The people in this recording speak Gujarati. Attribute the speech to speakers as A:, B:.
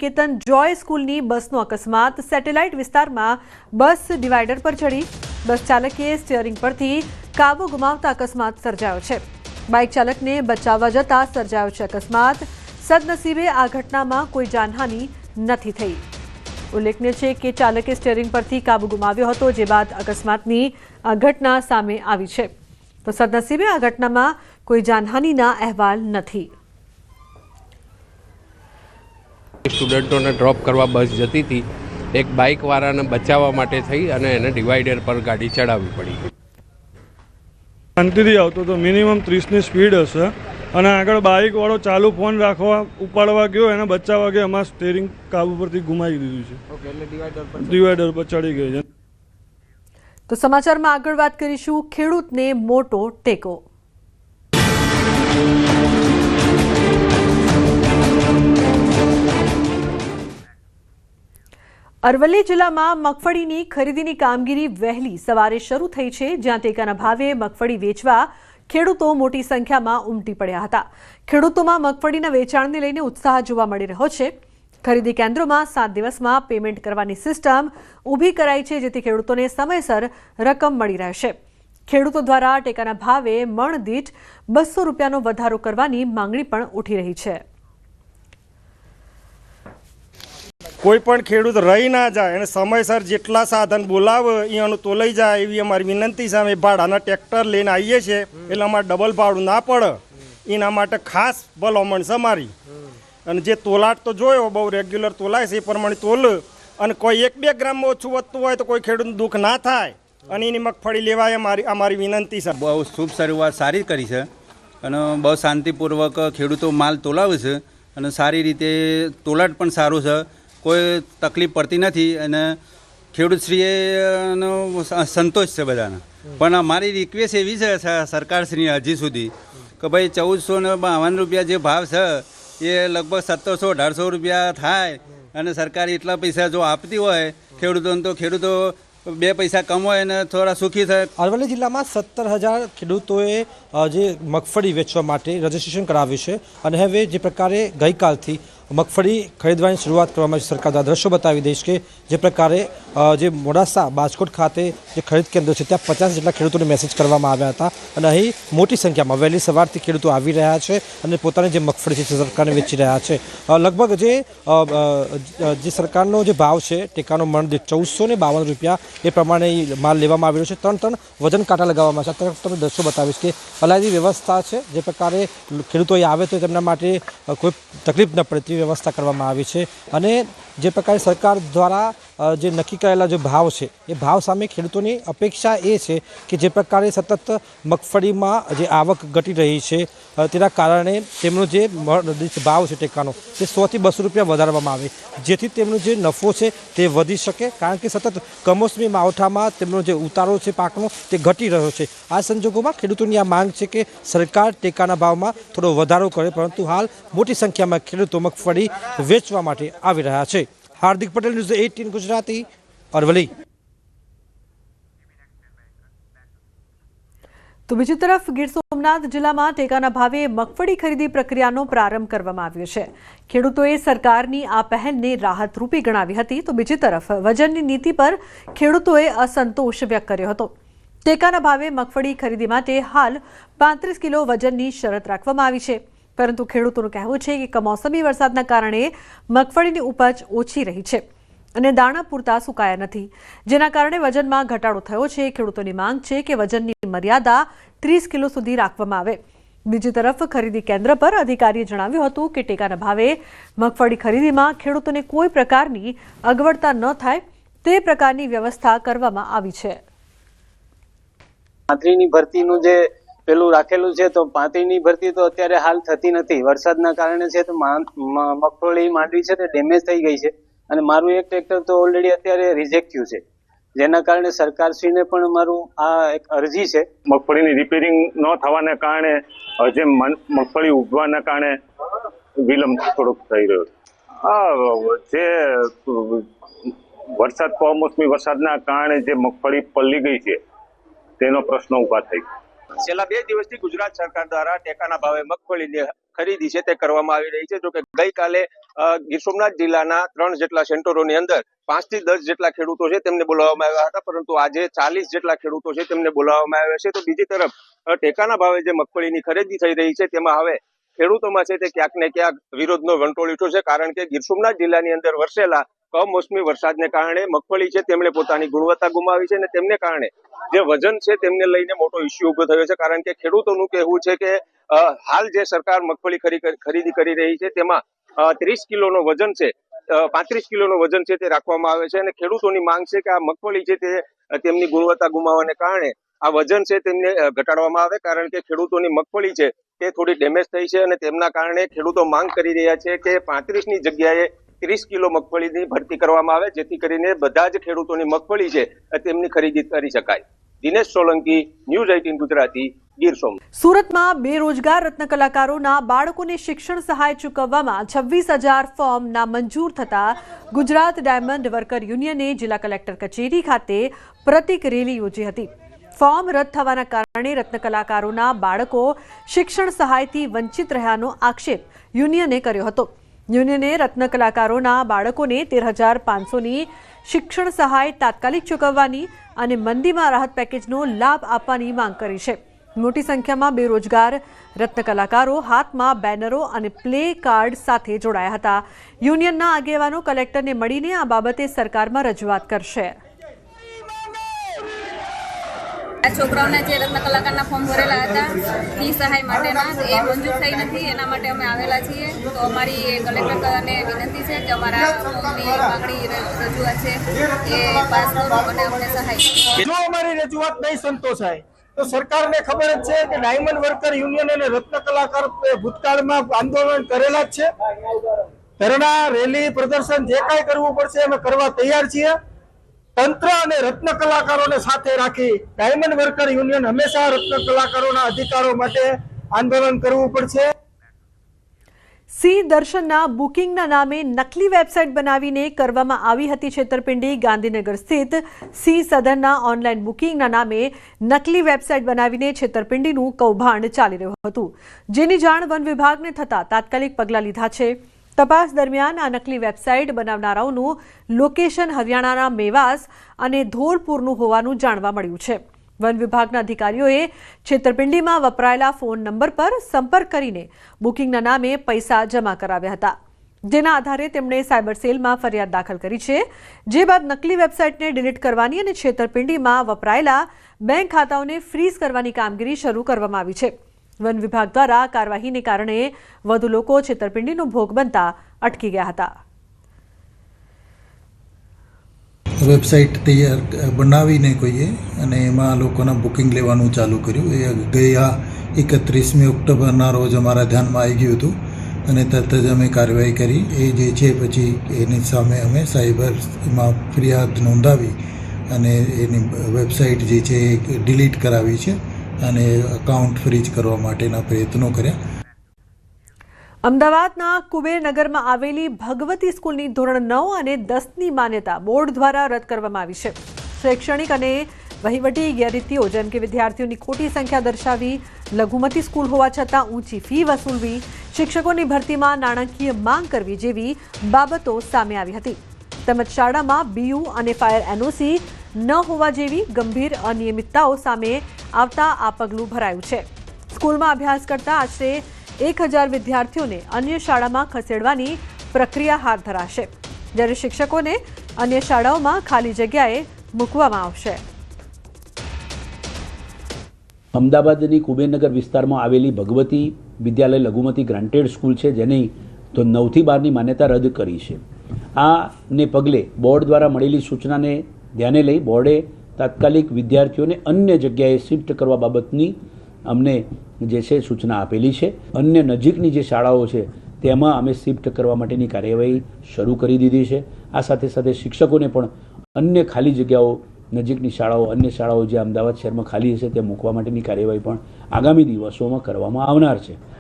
A: નિકેતન જોય સ્કૂલની બસનો અકસ્માત। સેટેલાઇટ વિસ્તારમાં બસ ડિવાઇડર પર ચડી બસ ચાલકે સ્ટીયરિંગ પરથી કાબુ ગુમાવતા અકસ્માત સર્જાયો છે। બાઇક ચાલકને બચાવવા જતા સર્જાયો છે અકસ્માત। સદનસીબે આ ઘટનામાં કોઈ જાનહાનિ નથી થઈ। ઉલ્લેખનીય છે કે ચાલકે સ્ટીયરિંગ પરથી કાબુ ગુમાવ્યો હતો, જે બાદ અકસ્માતની આ ઘટના સામે આવી છે। તો સદનસીબે આ ઘટનામાં કોઈ જાનહાનિના અહેવાલ નથી।
B: સ્ટુડન્ટોને ડ્રોપ કરવા બસ જતી હતી, એક બાઇકવાળાને બચાવવા માટે થઈ અને એને ડિવાઈડર પર ગાડી ચડાવવી પડી।
C: શાંતિથી આવતો તો મિનિમમ 30ની સ્પીડ હશે અને આગળ બાઇકવાળો ચાલુ ફોન રાખવા ઉપાડવા ગયો, એને બચાવવા ગયો, એમાં સ્ટીયરિંગ કાબુ પરથી ગુમાવી દીધું છે। ડિવાઈડર પર ચડી ગઈ છે।
A: તો સમાચારમાં આગળ વાત કરીશું ખેડૂતને મોટો ટેકો। અરવલ્લી જિલ્લામાં મગફળીની ખરીદીની કામગીરી વહેલી સવારે શરૂ થઈ છે, જ્યાં ટેકાના ભાવે મગફળી વેચવા ખેડૂતો મોટી સંખ્યામાં ઉમટી પડ્યા હતા। ખેડૂતોમાં મગફળીના વેચાણને લઈને ઉત્સાહ જોવા મળી રહ્યો છે। ખરીદી કેન્દ્રોમાં 7 દિવસમાં પેમેન્ટ કરવાની સિસ્ટમ ઊભી કરાઈ છે, જેથી ખેડૂતોને સમયસર રકમ મળી રહેશે। ખેડૂતો દ્વારા ટેકાના ભાવે મણ દીઠ 200 રૂપિયાનો વધારો કરવાની માંગણી પણ ઉઠી રહી છે।
D: કોઈ પણ ખેડૂત રહી ના જાય અને સમયસર જેટલા સાધન બોલાવે અહીંયાનું તોલાઈ જાય એવી અમારી વિનંતી છે। અમે ભાડાના ટ્રેક્ટર લઈને આવીએ છીએ, એટલે અમારે ડબલ ભાડું ના પડે એના માટે ખાસ ભલામણ છે મારી। અને જે તોલાટ તો જોયો બહુ રેગ્યુલર તોલાય છે એ પ્રમાણે તોલ, અને કોઈ 1-2 ગ્રામમાં ઓછું વધતું હોય તો કોઈ ખેડૂતનું દુઃખ ના થાય અને એની મગફળી લેવાય અમારી વિનંતી છે।
E: બહુ શુભ શરૂઆત સારી કરી છે અને બહુ શાંતિપૂર્વક ખેડૂતો માલ તોલાવે છે અને સારી રીતે તોલાટ પણ સારું છે, કોઈ તકલીફ પડતી નથી અને ખેડૂતશ્રીએ સંતોષ છે બધાને। પણ અમારી રિક્વેસ્ટ એવી છે સરકારશ્રી હજી સુધી કે ભાઈ 1452 રૂપિયા જે ભાવ છે એ લગભગ 1700-1800 રૂપિયા થાય અને સરકાર એટલા પૈસા જો આપતી હોય ખેડૂતોને તો ખેડૂતો 2 પૈસા કમાય અને થોડા સુખી થાય।
F: અરવલ્લી જિલ્લામાં 17,000 ખેડૂતોએ જે મગફળી વેચવા માટે રજીસ્ટ્રેશન કરાવ્યું છે અને હવે જે પ્રકારે ગઈકાલથી મગફળી ખરીદવાની શરૂઆત કરવામાં આવી। સરકાર દ્વારા દ્રશ્યો બતાવી દઈશ કે જે પ્રકારે જે મોડાસા બાજકોટ ખાતે જે ખરીદ કેન્દ્ર છે ત્યાં 50 જેટલા ખેડૂતોને મેસેજ કરવામાં આવ્યા હતા અને અહીં મોટી સંખ્યામાં વહેલી સવારથી ખેડૂતો આવી રહ્યા છે અને પોતાની જે મગફળી છે સરકારને વેચી રહ્યા છે। લગભગ જે સરકારનો જે ભાવ છે ટેકાનો મણ દીઠ 1452 રૂપિયા એ પ્રમાણે માલ લેવામાં આવી રહ્યો છે। 3 વજન કાંટા લગાવવામાં છે। અત્યારે તમે દ્રશ્યો બતાવીશ કે અલાયદી વ્યવસ્થા છે, જે પ્રકારે ખેડૂતો અહીં આવે તો તેમના માટે કોઈ તકલીફ ન પડે તેવી વ્યવસ્થા કરવામાં આવી છે અને જે પ્રકારે સરકાર દ્વારા જે નક્કી કરેલા જે ભાવ છે એ ભાવ સામે ખેડૂતોની અપેક્ષા એ છે કે જે પ્રકારે સતત મગફળીમાં જે આવક ઘટી રહી છે તેના કારણે તેમનો જે ભાવ છે ટેકાનો તે 100 થી 200 રૂપિયા વધારવામાં આવે, જેથી તેમનો જે નફો છે તે વધી શકે, કારણ કે સતત કમોસમી માવઠામાં તેમનો જે ઉતારો છે પાકનો તે ઘટી રહ્યો છે। આ સંજોગોમાં ખેડૂતોની આ માંગ છે કે સરકાર ટેકાના ભાવમાં થોડો વધારો કરે, પરંતુ હાલ મોટી સંખ્યામાં ખેડૂતો મગફળી વેચવા માટે આવી રહ્યા છે। હાર્દિક પટેલ, ન્યૂઝ 18 ગુજરાતી, અરવલ્લી।
A: તો બીજી તરફ ગીર સોમનાથ જિલ્લામાં ટેકાના ભાવે મગફળી ખરીદી પ્રક્રિયાનો પ્રારંભ કરવામાં આવ્યો છે। ખેડૂતોએ સરકારની આ પહેલને રાહતરૂપી ગણાવી હતી, તો બીજી તરફ વજનની નીતિ પર ખેડૂતોએ અસંતોષ વ્યક્ત કર્યો હતો। ટેકાના ભાવે મગફળી ખરીદી માટે હાલ 35 કિલો વજનની શરત રાખવામાં આવી છે, પરંતુ ખેડૂતોનું કહેવું છે કે કમોસમી વરસાદના કારણે મગફળીની ઉપજ ઓછી રહી છે અને દાણા પૂરતા સુકાયા નથી, જેના કારણે વજનમાં ઘટાડો થયો છે। ખેડૂતોની માંગ છે કે વજનની મર્યાદા 30 કિલો સુધી રાખવામાં આવે। બીજી તરફ ખરીદી કેન્દ્ર પર અધિકારીએ જણાવ્યું હતું કે ટેકાના ભાવે મગફળી ખરીદીમાં ખેડૂતોને કોઈ પ્રકારની અગવડતા ન થાય તે પ્રકારની વ્યવસ્થા કરવામાં આવી છે।
G: પાંત્રીની ભરતીનું જે પેલું રાખેલું છે તો પાંત્રીની ભરતી તો અત્યારે હાલ થતી નથી, વરસાદના કારણે છે તો મગફળી માંડવી છે તે ડેમેજ થઈ ગઈ છે અને મારું એક ટ્રેક્ટર તો ઓલરેડી અત્યારે રિજેક્ટ થયું છે, જેના કારણે સરકારશ્રીને પણ મારું આ એક અરજી છે।
H: મગફળીની રિપેરિંગ ન થવાના કારણે જે મગફળી ઉગવાના કારણે વિલંબ થોડોક થઈ રહ્યો છે। જે વરસાદ કમોસમી વરસાદના કારણે જે મગફળી પલળી ગઈ છે તેનો પ્રશ્ન ઉભા થઈ ગયો।
I: છેલ્લા 2 દિવસથી ગુજરાત સરકાર દ્વારા ટેકાના ભાવે મગફળીની ખરીદી છે તે કરવામાં આવી રહી છે। જો કે ગઈકાલે ગીર સોમનાથ જિલ્લાના 3 જેટલા સેન્ટરોની અંદર 5 થી 10 જેટલા ખેડૂતો છે તેમને બોલાવવામાં આવ્યા હતા, પરંતુ આજે 40 જેટલા ખેડૂતો છે તેમને બોલાવવામાં આવ્યા છે. તો બીજી તરફ ટેકાના ભાવે જે મગફળીની ખરીદી થઈ રહી છે તેમાં હવે ખેડૂતોમાં છે તે ક્યાંક ને ક્યાંક વિરોધનો વંટોળ ઉઠ્યો છે, કારણ કે ગીર સોમનાથ જિલ્લાની અંદર વરસેલા કમોસમી વરસાદને કારણે મગફળી છે તેમણે પોતાની ગુણવત્તા ગુમાવી છે, અને તેમને કારણે જે વજન છે તેમને લઈને મોટો ઇસ્યુ ઉભો થયો છે. કારણ કે ખેડૂતોનું કહેવું છે કે હાલ જે સરકાર મગફળી ખરીદી કરી રહી છે તેમાં 30 કિલોનો વજન છે, 35 કિલોનો વજન છે તે રાખવામાં આવે છે, અને ખેડૂતોની માંગ છે કે આ મગફળી છે તે તેમની ગુણવત્તા ગુમાવવાને કારણે આ વજન છે તેમને ઘટાડવામાં આવે, કારણ કે ખેડૂતોની મગફળી છે તે થોડી ડેમેજ થઈ છે, અને તેમના કારણે ખેડૂતો માંગ કરી રહ્યા છે કે 35ની જગ્યાએ 30 કિલો મગફળીની ભરતી કરવામાં આવે, જેથી કરીને બધા જ ખેડૂતોની મગફળી છે તેમની ખરીદી કરી શકાય. દિનેશ સોલંકી, ન્યૂઝ 18 ગુજરાતી, ગીર સોમનાથ.
A: સુરતમાં બેરોજગાર રત્ન કલાકારોના બાળકોને શિક્ષણ સહાય ચૂકવવામાં 26,000 ફોર્મ નામંજૂર થતા ગુજરાત ડાયમંડ વર્કર યુનિયને જિલ્લા કલેક્ટર કચેરી ખાતે પ્રતિક રેલી યોજી હતી. ફોર્મ રદ થવાના કારણે રત્ન કલાકારોના બાળકો શિક્ષણ સહાયથી વંચિત રહ્યાનો આક્ષેપ યુનિયને કર્યો હતો. યુનિયને રત્ન કલાકારોના બાળકોને 13,500ની શિક્ષણ સહાય તાત્કાલિક ચૂકવવાની અને મંદીમાં રાહત પેકેજનો લાભ આપવાની માંગ કરી છે. મોટી સંખ્યામાં બેરોજગાર રત્ન કલાકારો હાથમાં બેનરો અને પ્લે કાર્ડ સાથે જોડાયા હતા. યુનિયનના આગેવાનો કલેક્ટરને મળીને આ બાબતે સરકારમાં રજૂઆત કરશે.
J: આ છોકરાઓના જે રત્ન કલાકારના ફોર્મ ભરેલા હતા ફી સહાય માટેના એ મંજૂર થઈ નથી, એના માટે અમે આવેલા છીએ. તો અમારી કલેક્ટરને વિનંતી છે કે અમારા ફોર્મની માંગણી રજૂઆત છે એ પાસ કરો અને અમને સહાય.
D: જો અમારી રજૂઆત નહીં સંતોષાય તો સરકારને ખબર જ છે કે ડાયમંડ વર્કર યુનિયન અને રત્ન કલાકાર ભૂતકાળમાં આંદોલન કરેલા જ છે. ધરણા, રેલી, પ્રદર્શન જે કાંઈ કરવું પડશે અમે કરવા તૈયાર છીએ. તંત્ર અને રત્ન કલાકારોને સાથે રાખી ડાયમંડ વર્કર યુનિયન હંમેશા રત્ન કલાકારોના અધિકારો માટે આંદોલન કરવું પડશે.
A: સિંહ દર્શનના બુકિંગના નામે નકલી વેબસાઇટ બનાવીને કરવામાં આવી હતી છેતરપિંડી. ગાંધીનગર સ્થિત સિંહ સદનના ઓનલાઈન બુકિંગના નામે નકલી વેબસાઇટ બનાવીને છેતરપિંડીનું કૌભાંડ ચાલી રહ્યું હતું, જેની જાણ વન વિભાગને થતાં તાત્કાલિક પગલાં લીધા છે. તપાસ દરમિયાન આ નકલી વેબસાઇટ બનાવનારાઓનું લોકેશન હરિયાણાના મેવાસ અને ધોલપુરનું હોવાનું જાણવા મળ્યું છે. વન વિભાગના અધિકારીઓએ છેતરપિંડીમાં વપરાયેલા ફોન નંબર પર સંપર્ક કરીને બુકિંગના નામે પૈસા જમા કરાવ્યા હતા, જેના આધારે તેમણે સાયબર સેલમાં ફરિયાદ દાખલ કરી છે. જે બાદ નકલી વેબસાઇટને ડિલીટ કરવાની અને છેતરપિંડીમાં વપરાયેલા બેંક ખાતાઓને ફ્રીઝ કરવાની કામગીરી શરૂ કરવામાં આવી છે. વન વિભાગ દ્વારા કાર્યવાહીને કારણે વધુ લોકો છેતરપિંડીનો ભોગ બનતા અટકી ગયા હતા.
K: વેબસાઇટ તૈયાર બનાવીને કોઈએ અને એમાં લોકોના બુકિંગ લેવાનું ચાલુ કર્યું. એ ગયા 31મી ઓક્ટોબરના રોજ અમારા ધ્યાનમાં આવી ગયું હતું અને તરત જ અમે કાર્યવાહી કરી. એ જે છે પછી એની સામે અમે સાયબરમાં ફરિયાદ નોંધાવી અને એની વેબસાઇટ જે છે એ ડિલીટ કરાવી છે અને અકાઉન્ટ ફ્રીઝ કરવા માટેના પ્રયત્નો કર્યા.
A: અમદાવાદના કુબેરનગરમાં આવેલી ભગવતી સ્કૂલની ધોરણ 9 અને 10ની માન્યતા બોર્ડ દ્વારા રદ કરવામાં આવી છે. શૈક્ષણિક અને વહીવટી ગેરરીતિઓ જેમ કે વિદ્યાર્થીઓની ખોટી સંખ્યા દર્શાવી, લઘુમતી સ્કૂલ હોવા છતાં ઊંચી ફી વસૂલવી, શિક્ષકોની ભરતીમાં નાણાકીય માંગ કરવી જેવી બાબતો સામે આવી હતી. તેમજ શાળામાં BU અને ફાયર NOC ન હોવા જેવી ગંભીર અનિયમિતતાઓ સામે આવતા આ પગલું ભરાયું છે. સ્કૂલમાં અભ્યાસ કરતા આશરે 1,000 વિદ્યાર્થીઓને અન્ય શાળામાં ખસેડવાની પ્રક્રિયા હાથ ધરાશે, જ્યારે શિક્ષકોને અન્ય શાળાઓમાં ખાલી જગ્યાએ મૂકવામાં આવશે.
L: અમદાવાદની કુબેરનગર વિસ્તારમાં આવેલી ભગવતી વિદ્યાલય લઘુમતી ગ્રાન્ટેડ સ્કૂલ છે, જેની તો 9 થી 12ની માન્યતા રદ કરી છે. આને પગલે બોર્ડ દ્વારા મળેલી સૂચનાને ધ્યાને લઈ બોર્ડે તાત્કાલિક વિદ્યાર્થીઓને અન્ય જગ્યાએ શિફ્ટ કરવા બાબતની અમને જે છે સૂચના આપેલી છે. અન્ય નજીકની જે શાળાઓ છે તેમાં અમે શિફ્ટ કરવા માટેની કાર્યવાહી શરૂ કરી દીધી છે. આ સાથે સાથે શિક્ષકોને પણ અન્ય ખાલી જગ્યાઓ નજીકની શાળાઓ, અન્ય શાળાઓ જે અમદાવાદ શહેરમાં ખાલી હશે તે મૂકવા માટેની કાર્યવાહી પણ આગામી દિવસોમાં કરવામાં આવનાર છે.